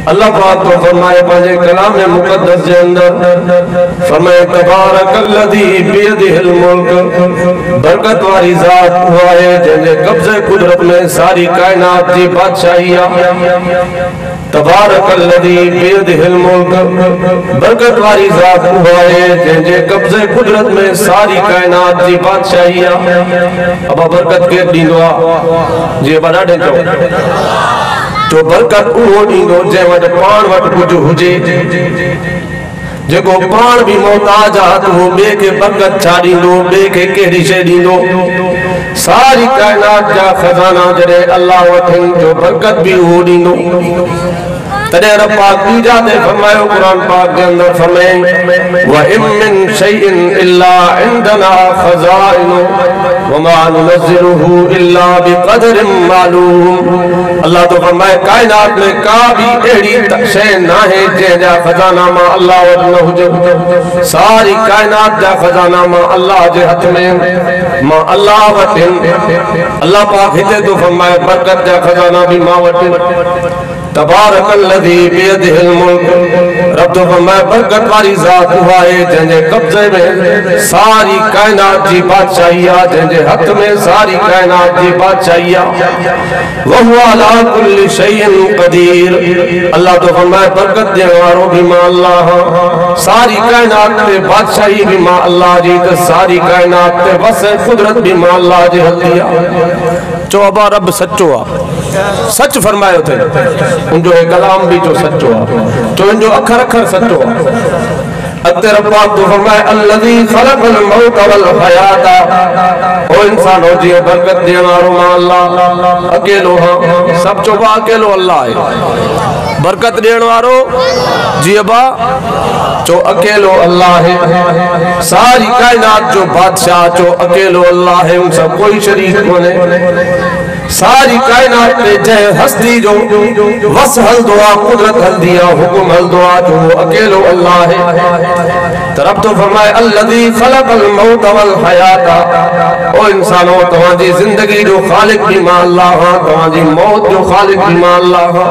अल्लाह पाक तो फरमाए पंहिंजे कलाम मुक़द्दस जे अंदर फरमाए तबारकल्लज़ी बियदिहिल मुल्क, बरकत वाली ज़ात हुआ है जंहिंजे कब्ज़े कुदरत में सारी कायनात जी बादशाही आहे। तबारकल्लज़ी बियदिहिल मुल्क, बरकत वाली ज़ात हुआ है जंहिंजे कब्ज़े कुदरत में सारी कायनात जी बादशाही आहे। अब बरकत केरु ॾींदो आहे? जे वॾा ॾिजो तो बरकत उहो ॾींदो जंहिं वटि पाण वटि कुझु हुजे। जेको पाण भी मोहताज आहे त उहो ॿिए खे बरकत छा ॾींदो, ॿिए खे कहिड़ी शइ ॾींदो। सारी कायनात जा खज़ाना जॾहिं अल्लाह वठनि जो बरकत भी उहो ॾींदो। तॾहिं रब पाक ॿीजा ते फरमायो क़ुरान पाक जे अंदर फरमाए व इम मिन शैइन इल्ला इंदना खज़ाइनु व मा नुनज़्ज़िलुहु इल्ला बिक़दरिन मालूम। अल्लाह तो फरमाए कायनात में का भी अहिड़ी शइ नाहे जंहिंजा खज़ाना मां अल्लाह वटि न हुजे। सारी कायनात जा खज़ाना मां अल्लाह जे हथ में, मां अल्लाह वटि। अल्लाह पाक हिते तो फरमाए बरकत जा खज़ाना भी मां वटि। तबारकल्लज़ी बियदिहिल मुल्क, रब तो फरमाए बरकत वाली ज़ात हुआ है जंहिंजे कब्ज़े में सारी कायनात जी बादशाही आहे, जंहिंजे हथ में सारी कायनात जी बादशाही आहे। व हुवा अला कुल्लि शैइन क़दीर, अल्लाह तो फरमाए बरकत ॾियण वारो भी मां अल्लाह, सारी कायनात ते बादशाही भी मां अल्लाह जी, त सारी कायनात ते बस कुदरत भी मां अल्लाह जे हथ आहे। चो अबा रब सच्चो आहे, सच फरमायो थे उनजो कलाम भी जो सच्चो आहे, जो इनजो अखर अखर सच्चो आहे। अॻिते रब पाक तो फरमाए अल्लज़ी ख़लक़ल मौत वल हयाता, ओ इंसानो जीअं बरकत ॾियण वारो मां अल्लाह अकेलो हां। सब चो बा अकेलो अल्लाह है। बरकत ॾियण वारो जीअं बा चो अकेलो अल्लाह है। सारी कायनात जो बादशाह चो अकेलो अल्लाह है, उन सब कोई शरीक कोने। सारी कायनात में जय हस्ती जो वस हलदो आ, कुदरत हलदी आ, हुकुम हलदो आ, जो अकेलो अल्लाह है। तरफ तो फरमाए अल्लज़ी ख़लक़ल मौत वल हयाता, ओ इंसानो तवाजी जिंदगी जो खालिक भी मां अल्लाह हां, तवाजी मौत जो खालिक भी मां अल्लाह हां।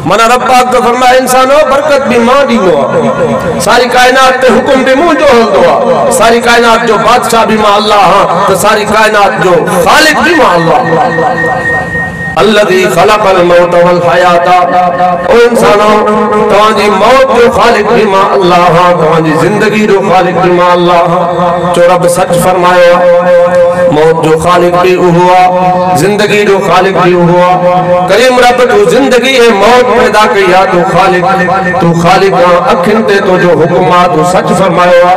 मना रब पाक तो फरमाए इंसानो बरकत भी मां ॾींदो आ, सारी कायनात ते हुकुम भी मुंहिंजो हलदो आ, सारी कायनात जो बादशाह भी मां अल्लाह हां, तो सारी कायनात जो खालिक भी मां अल्लाह। अल्लज़ी ख़लक़ल मौत वल हयाता, ओ इंसानो तवाजी मौत जो खालिक भी मां अल्लाह हां, तवाजी जिंदगी जो खालिक भी मां अल्लाह हां। जो रब सच फरमाया मौत जो खालिक भी हुआ, जिंदगी जो खालिक भी हुआ। करीम रब तू जिंदगी है मौत पैदा किया, तू खालिक अखिन ते तो जो हुक्म आ तू सच फरमाया।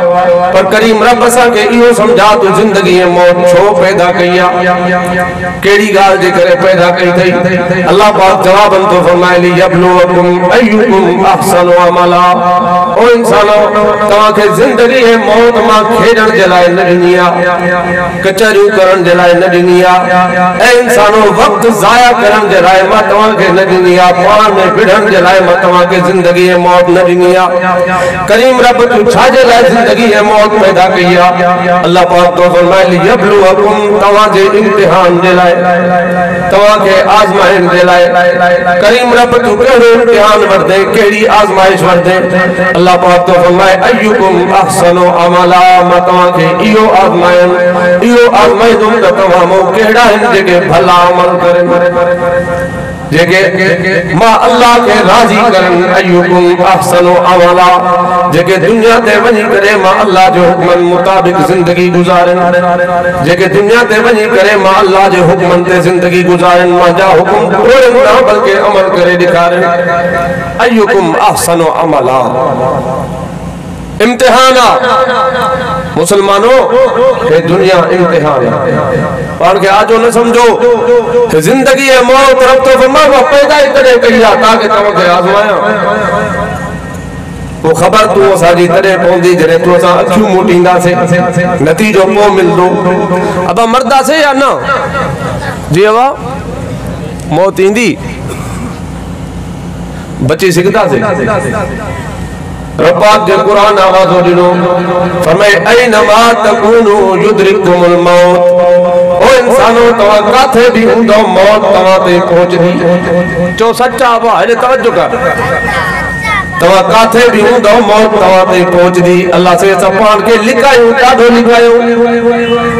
पर करीम रब असा के इहो समझा तू जिंदगी है मौत छो पैदा किया, केड़ी गाल जे करे पैदा कई थई। अल्लाह पाक जवाबन तो फरमाए ली यबलुवकुम अय्युकुम अहसनु अमला, ओ इंसानो तवा के जिंदगी है मौत मां खेडण जे लाए न ॾिनी आ, कचहरी करण जे लाए न ॾिनी आ। ए इंसानो वक्त जाया करण जे लाए मां तवा के न ॾिनी आ, पाण में विढ़ण जे लाए मां तवा के जिंदगी है मौत न ॾिनी आ। करीम रब तू छा जे लाए जिंदगी है मौत पैदा कई आ। अल्लाह पाक तो फरमाए ली यबलुवकुम, तवा जे इम्तिहान जे लाए, तवा के आजमाइण जे लाए। करीम रब तू केड़ो इम्तिहान वरदे, केड़ी आजमाइश वरदे। अल्लाह पाक तो फरमाए अय्युकुम अहसनु अमला, मां तवा के इहो आजमाइण, इहो आजमाइदुम त तवा मो केड़ा आहिनि जेके भला अमल करनि, जेके मां अल्लाह के राजी करन। अय्युकुम अहसनु अमला, जेके दुनिया ते वनी करे मां अल्लाह जो हुक्मन मुताबिक जिंदगी गुजारन, जेके दुनिया ते वनी करे मां अल्लाह जे हुक्मन ते जिंदगी गुजारन, मां जा हुक्म तोड़न ना बल्कि अमल करे दिखारन। अय्युकुम अहसनु अमला, इम्तिहान मुसलमानों के दुनिया इम्तिहान और के आज न समझो जिंदगी है मौत रब तो फरमाया पैदा ही करे कहिया ताकि तवके आजमाया। वो खबर तू असाजी तड़े पौंदी जरे तू असा अखियूं मोटींदा से नतीजो को मिलदो। अब मरदा से या ना जी वा मौत इंदी बची सिकदा से। रब पाक जो कुरान आवाज़ो दिनो फरमाए ऐनमा तकुनु युद्रिकुमुल मौत, ओ इंसानो तवा काथे भी हुंदो मौत तवा ते पहुंचदी चो सच्चा बा हेले तवज्जो कर तवा काथे भी हुंदो मौत तवा ते पहुंचदी अल्लाह से सपान के लिखायो डाढो लिखायो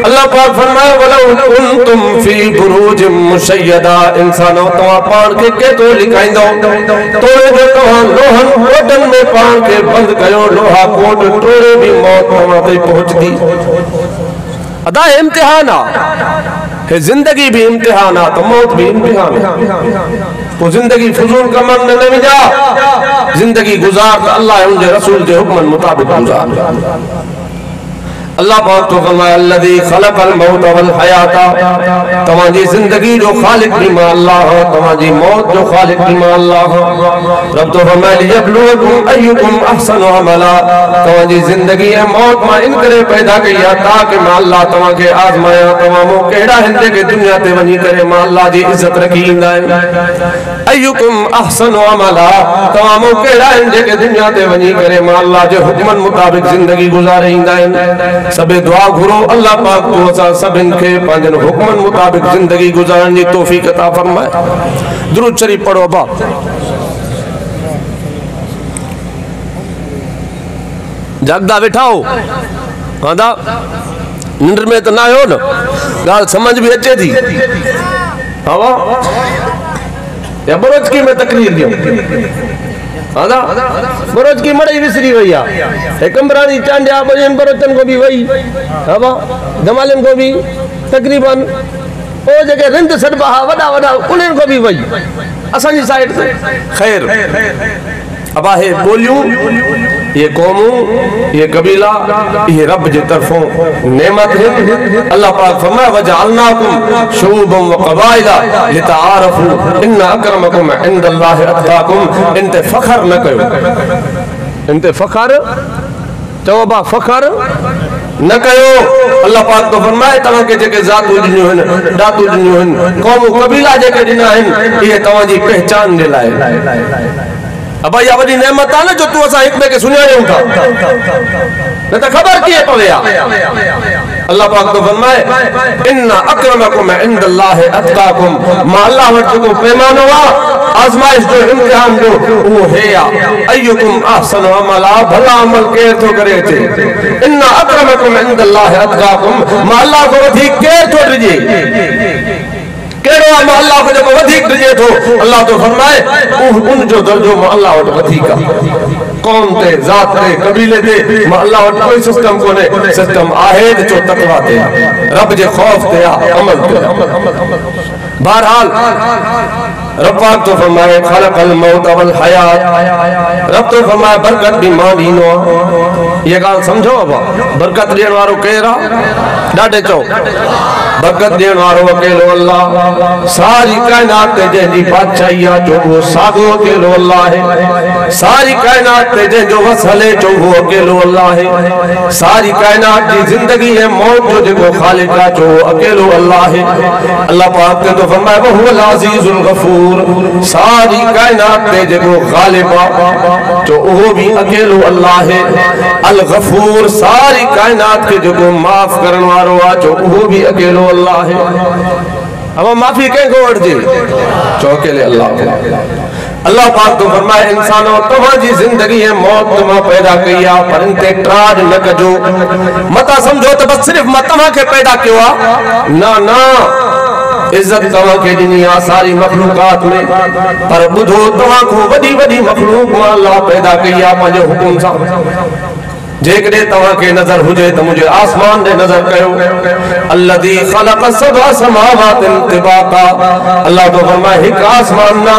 अल्लाह पाक फरमाए वलौ कुंतुम फी बुरूज मुशय्यदा इंसानो तवा पान के तो लिखाइंदो तोड़े जो तवा लोहन कोटन में पान के बंद कयो लोहा कोट तोड़े भी मौत तवा ते पहुंचदी अदा इम्तिहान है जिंदगी भी इम्तिहान है तो मौत भी इम्तिहान है तो जिंदगी फजूल कमन में नहीं जा जिंदगी गुजार अल्लाह उनके रसूल के हुक्म मुताबिक गुजार अल्लाह पाक तो फरमाया अल्लज़ी खलक़ल मौत वल हयाता तवाजी जिंदगी जो खालिक भी मा अल्लाह हो तवाजी मौत जो खालिक भी मा अल्लाह हो रब तो फरमाया लियब्लुवकुम अय्युकुम अहसनु अमला तवाजी जिंदगी है मौत मा इन करे पैदा किया ताकि मा अल्लाह तवा के आजमाया तवामो केड़ा हिंदे के दुनिया ते वनी करे मा अल्लाह जी इज्जत रखींदा अय्युकुम अहसनु अमला तवामो केड़ा हिंदे के दुनिया ते वनी करे मा अल्लाह जे हुक्मन मुताबिक जिंदगी गुजारींदा सबे दुआ घुरो अल्लाह पाक तो असा सभिन के पंजन हुक्मन मुताबिक जिंदगी गुजारने की तौफीक अता फरमाए दुरूद शरीफ पढ़ो बा जागदा बैठाओ हां निंद्र में तो ना हो न गाल समझ भी अचे थी हवा या बरोज की मैं तकरीर दियो आदा बरोज की मड़ई विसरी वैया एकम्बरानी चांडिया बजन बरोचन को भी वही हवा दमालन को भी तकरीबन ओ जगह रिंद सडबहा वडा वडा उन्हनि को भी वही असांजी साइड से खैर अब है बोलियूं ये कौमू ये कबीला ये रब जे तरफों नेमत है अल्लाह पाक फरमाया वजअलनाकुम शुऊबन व क़बाइला लितआरफू इन्ना अकरमकुम इंदल्लाहि अत्काकुम इनते फखर न कयो इनते फखर चवबा फखर न कयो अल्लाह पाक तो फरमाए तवा के जेके जातू दिनियो हन दातू दिनियो हन कौमू कबीला जेके दिना हन ये तवा जी पहचान दे लाए अब या वडी नेमत आ न जो तू असा एक बे के सुनियाणियूं था न त खबर किए पवेया अल्लाह पाक तो फरमाए इन्ना अकरमकुम इंदल्लाहि अत्काकुम मा अल्लाह वट को पैमानो आ आजमाइश जो इम्तिहान जो वो है या अय्युकुम अहसनु अमला भला अमल केर तो करे थे इन्ना अकरमकुम इंदल्लाहि अत्काकुम मा अल्लाह को अधिक केर तो दिजे केड़ो अल्लाह को जब अधिक दिजे तो अल्लाह तो फरमाए उन जो दर्जो में अल्लाह वट अधिक कौम ते जात ते कबीले ते अल्लाह वट कोई सिस्टम कोने सिस्टम आहे जो तकवा ते रब जे खौफ ते अमल ते बहरहाल रब पाक तो फरमाए खलकल मौत वल हयात रब तो फरमाए बरकत भी मां दीनो ये गाल समझो अब बरकत देण वारो केरा डाडे चो बरकत देण वारो अकेलो अल्लाह सारी कायनात ते जेदी बादशाही आ जो वो सागो अकेलो अल्लाह है सारी कायनात ते जो वसले जो वो अकेलो अल्लाह है सारी कायनात की जिंदगी है मौत जो जो खालिक आ जो अकेलो अल्लाह है अल्लाह पाक ने तो फरमाया वो हुवल अजीजुल गफूर सारी कायनात ते जो गालिब आ जो वो भी अकेलो अल्लाह है अल गफूर सारी कायनात के जो माफ करने वालो आ जो वो भी अकेलो अल्लाह है अब माफी के को वठ जे चौकेले अल्लाह अल्लाह पाक तो फरमाए इंसानो तुम्हारी जिंदगी है मौत तुम पैदा किया पर इनते ट्राज न कजो मता समझो तो बस सिर्फ मतमा के पैदा किया ना ना इज्जत तवा के दुनिया सारी मखलूकात में पर बुधो तवा को वडी वडी मखलूक अल्लाह पैदा किया पंहिंजे हुकुम सां जेकॾे तव्हां खे नज़र हुजे त मुझे आसमान ने नज़र कयो अल्लज़ी खलक़ सबअ समावातिन तिबाका अल्लाह तो फरमाए हिक आसमान ना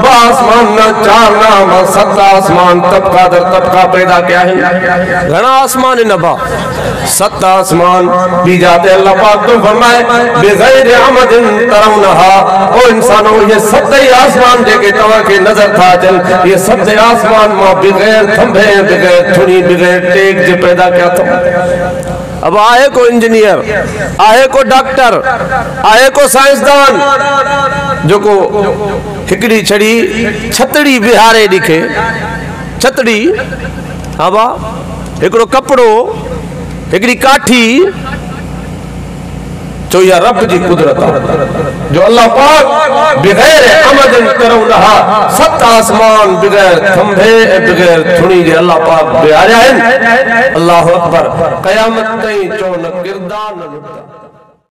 ब आसमान ना चार ना सत आसमान तबका दर तबका पैदा किया है घणा आसमान न बा सत आसमान भी जाते अल्लाह पाक तो फरमाए बिगैर अमदिन तरौनहा ओ इंसानो ये सत आसमान जेके तव्हां खे नज़र था अचन ये सत आसमान मां बिगैर थंभे बिगैर थुनी बिगैर टेक जे पैदा किया था अब आए को इंजीनियर आए को डॉक्टर आए को साइंसदान जो को हिकड़ी छड़ी छतड़ी बिहारे दिखे छतड़ी हवा एकड़ो कपड़ो एकड़ी काठी चो या रब जी कुदरत जो अल्लाह पाक बगैर अमद करो रहा सत आसमान बगैर थंभे बगैर थुणी जे अल्लाह पाक बिहारिया है। अल्लाह अकबर क़यामत ताईं चो न किरदार न लुटा।